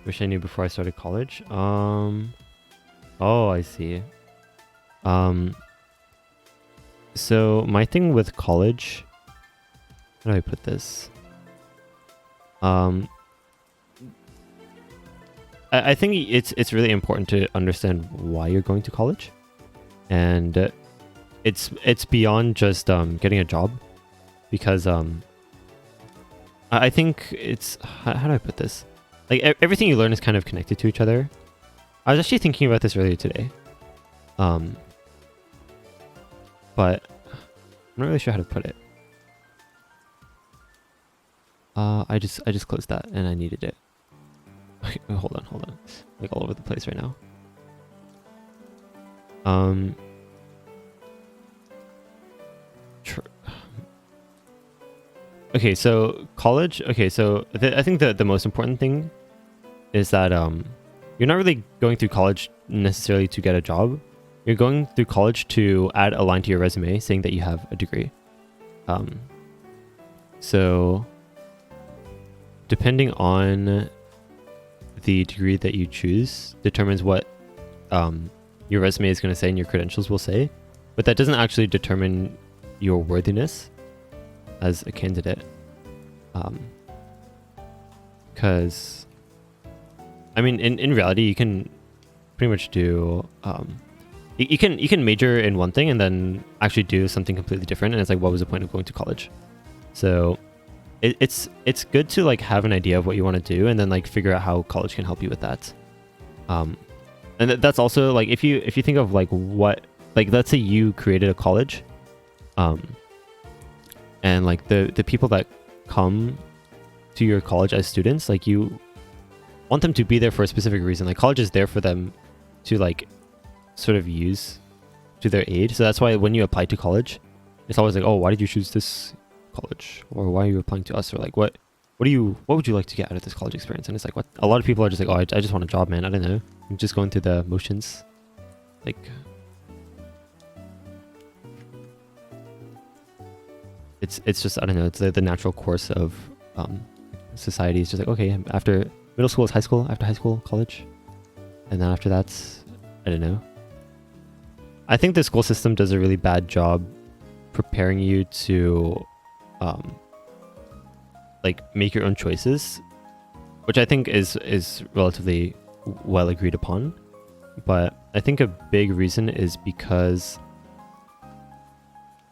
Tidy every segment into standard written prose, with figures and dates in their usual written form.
Wish I knew before I started college. Oh, I see. Um, so my thing with college, how do I put this? Um, I think it's really important to understand why you're going to college, and it's beyond just getting a job, because I think it's how do I put this? Like everything you learn is kind of connected to each other. I was actually thinking about this earlier today, um, but I'm not really sure how to put it. I just closed that and I needed it. Okay, hold on. Like all over the place right now. Um, okay, so college. Okay, so I think the most important thing is that you're not really going through college necessarily to get a job. You're going through college to add a line to your resume saying that you have a degree. So depending on the degree that you choose determines what your resume is going to say and your credentials will say, but that doesn't actually determine your worthiness as a candidate. Because I mean, in reality, you can pretty much do you can major in one thing and then actually do something completely different, and it's like, what was the point of going to college? So it's good to like have an idea of what you want to do and then like figure out how college can help you with that. And that's also like, if you think of like what, like let's say you created a college, and like the people that come to your college as students, like you want them to be there for a specific reason. Like college is there for them to like sort of use to their aid. So that's why when you apply to college, it's always like, oh, why did you choose this college, or why are you applying to us, or like what would you like to get out of this college experience? And it's like, what, a lot of people are just like, oh, I just want a job, man. I don't know, I'm just going through the motions. Like it's just, I don't know, it's the natural course of society. Is just like, okay, after middle school is high school, after high school college, and then after that, I don't know. I think the school system does a really bad job preparing you to like make your own choices, which I think is relatively well agreed upon. But I think a big reason is because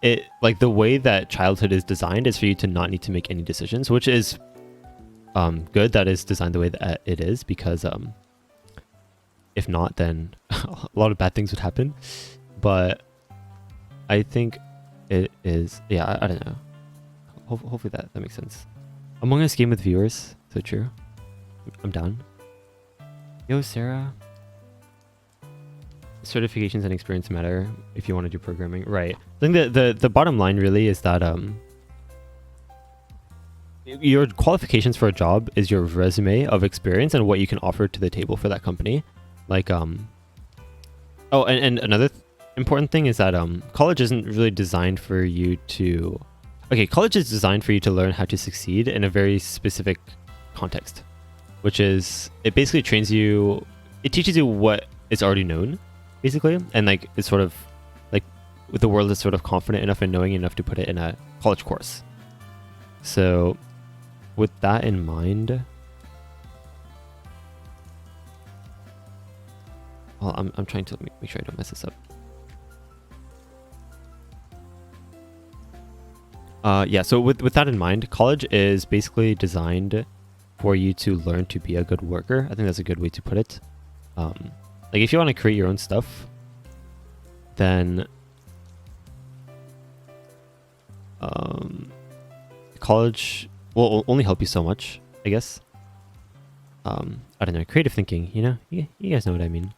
it, like the way that childhood is designed is for you to not need to make any decisions, which is good that is designed the way that it is, because if not, then a lot of bad things would happen. But I think it is, yeah, I don't know. Hopefully that makes sense. Among Us game with viewers, so true. I'm down. Yo, Sarah. Certifications and experience matter if you want to do programming, right? I think the bottom line really is that your qualifications for a job is your resume of experience and what you can offer to the table for that company. Like oh, and another important thing is that college isn't really designed for you to, okay, college is designed for you to learn how to succeed in a very specific context, which is, it basically trains you, it teaches you what is already known, basically, and like it's sort of like the world is sort of confident enough and knowing enough to put it in a college course. So with that in mind, well, I'm trying to make sure I don't mess this up. Yeah, so with that in mind, college is basically designed for you to learn to be a good worker. I think that's a good way to put it. Like if you want to create your own stuff, then college will only help you so much, I guess. I don't know, creative thinking, you know? You guys know what I mean.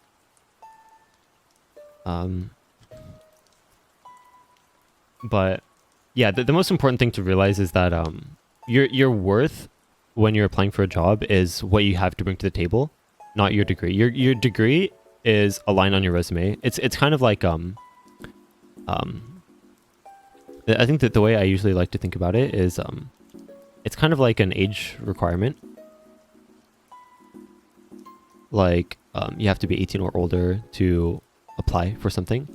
But yeah, the most important thing to realize is that your worth when you're applying for a job is what you have to bring to the table, not your degree. Your degree is a line on your resume. It's kind of like I think that the way I usually like to think about it is it's kind of like an age requirement. like you have to be 18 or older to apply for something,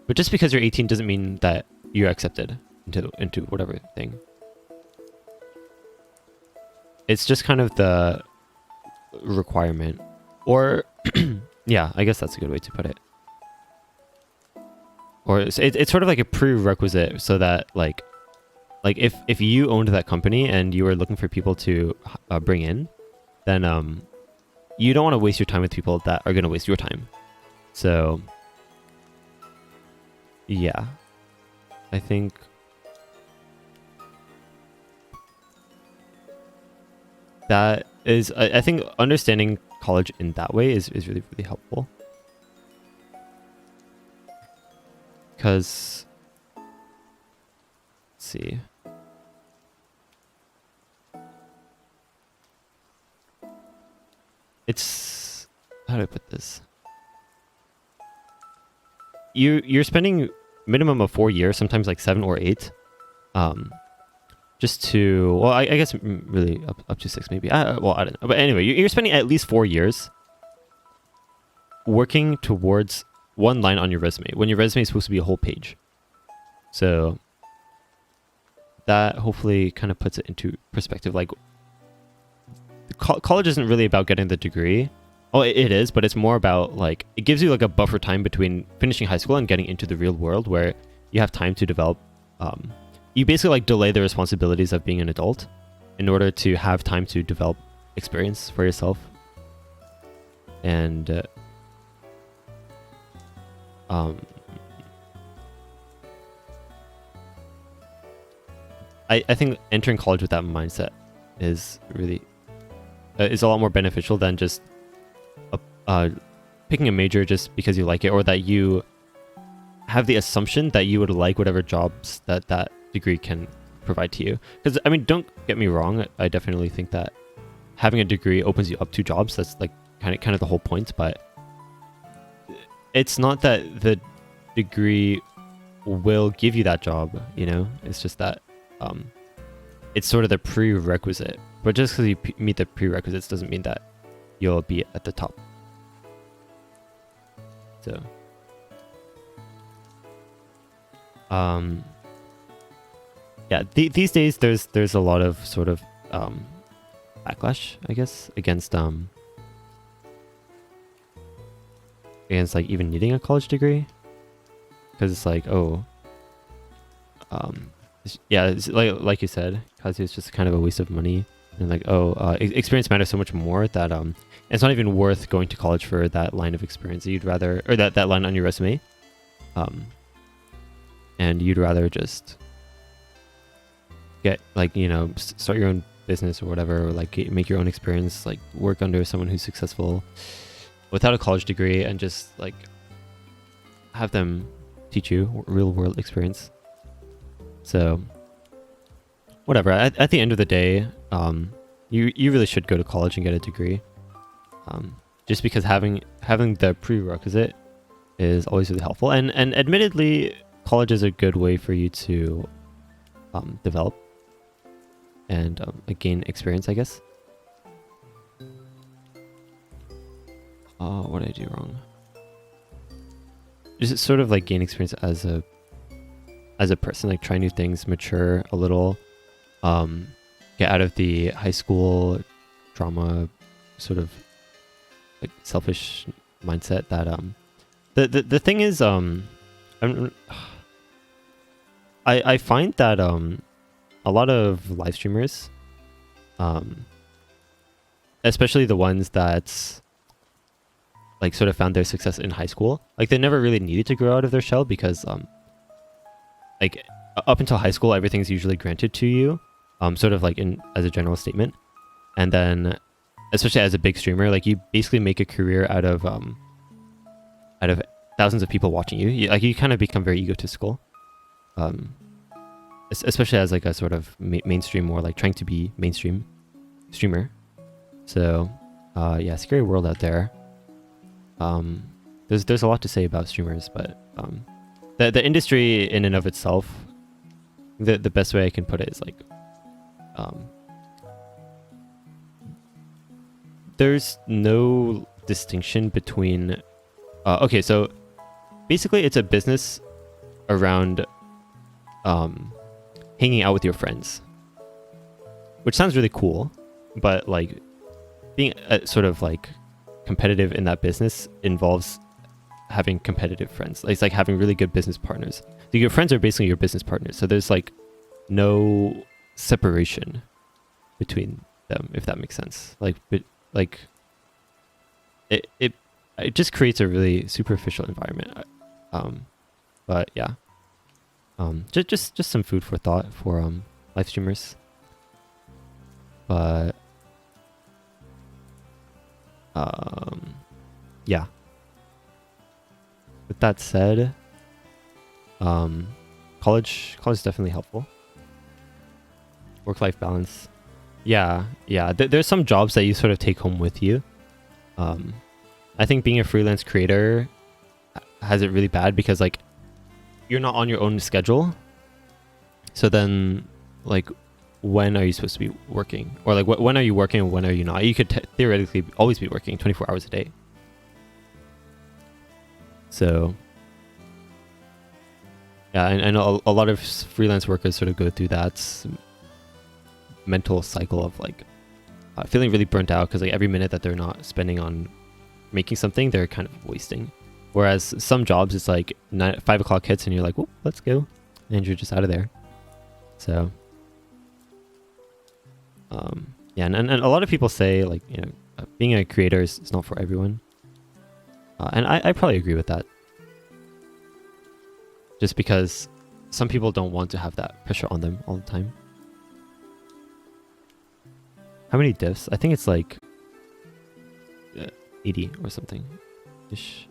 but just because you're 18 doesn't mean that you're accepted into whatever thing. It's just kind of the requirement, or yeah, I guess that's a good way to put it. Or it's sort of like a prerequisite, so that like if you owned that company and you were looking for people to bring in, then you don't want to waste your time with people that are going to waste your time. So yeah, I think that is, I think understanding college in that way is really, really helpful. Because, let's see. It's, how do I put this? You're spending minimum of 4 years, sometimes like 7 or 8, just to, well, I guess really up to 6 maybe. Well, I don't know. But anyway, you're spending at least 4 years working towards one line on your resume, when your resume is supposed to be a whole page. So that hopefully kind of puts it into perspective. Like, college isn't really about getting the degree. Oh, it is, but it's more about, like, it gives you like a buffer time between finishing high school and getting into the real world, where you have time to develop. You basically like delay the responsibilities of being an adult in order to have time to develop experience for yourself. And I think entering college with that mindset is really is a lot more beneficial than just picking a major just because you like it, or that you have the assumption that you would like whatever jobs that degree can provide to you. Because, I mean, don't get me wrong, I definitely think that having a degree opens you up to jobs. That's like kind of the whole point. But it's not that the degree will give you that job, you know? It's just that it's sort of the prerequisite. But just because you meet the prerequisites doesn't mean that you'll be at the top. So yeah, these days there's a lot of sort of backlash, I guess, against like even needing a college degree, because it's like, oh, yeah, it's like you said, because it's just kind of a waste of money, and like, oh, experience matters so much more that it's not even worth going to college for that line of experience. You'd rather, or that line on your resume, and you'd rather just get, like, you know, start your own business or whatever, or like make your own experience, like work under someone who's successful without a college degree, and just like have them teach you real world experience. So whatever, at the end of the day, you really should go to college and get a degree, just because having the prerequisite is always really helpful. And admittedly, college is a good way for you to develop and gain experience, I guess. What did I do wrong? Just sort of like gain experience as a person, like try new things, mature a little, get out of the high school drama sort of like selfish mindset that the thing is, I find that a lot of live streamers, especially the ones that like sort of found their success in high school, like they never really needed to grow out of their shell, because like up until high school everything's usually granted to you, sort of like in as a general statement, and then especially as a big streamer, like you basically make a career out of thousands of people watching you. You kind of become very egotistical, especially as like a sort of mainstream, or like trying to be mainstream streamer. So yeah, scary world out there. There's a lot to say about streamers, but the industry in and of itself, the best way I can put it is like, there's no distinction between okay, so basically it's a business around hanging out with your friends, which sounds really cool, but like being sort of like competitive in that business involves having competitive friends. It's like having really good business partners. So your friends are basically your business partners, so there's like no separation between them, if that makes sense. Like it just creates a really superficial environment. But yeah, just some food for thought for live streamers. But yeah. With that said, college is definitely helpful. Work-life balance. Yeah. There's some jobs that you sort of take home with you. I think being a freelance creator has it really bad because like you're not on your own schedule. So then like when are you supposed to be working? Or like when are you working and when are you not? You could theoretically always be working 24 hours a day. So yeah, I know a lot of freelance workers sort of go through that mental cycle of like feeling really burnt out because like every minute that they're not spending on making something, they're kind of wasting. Whereas some jobs, it's like 5 o'clock hits and you're like, whoop, let's go. And you're just out of there. So yeah, and a lot of people say like, you know, being a creator is not for everyone. And I probably agree with that. Just because some people don't want to have that pressure on them all the time. How many diffs? I think it's like 80 or something ish.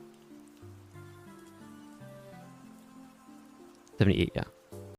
78, yeah.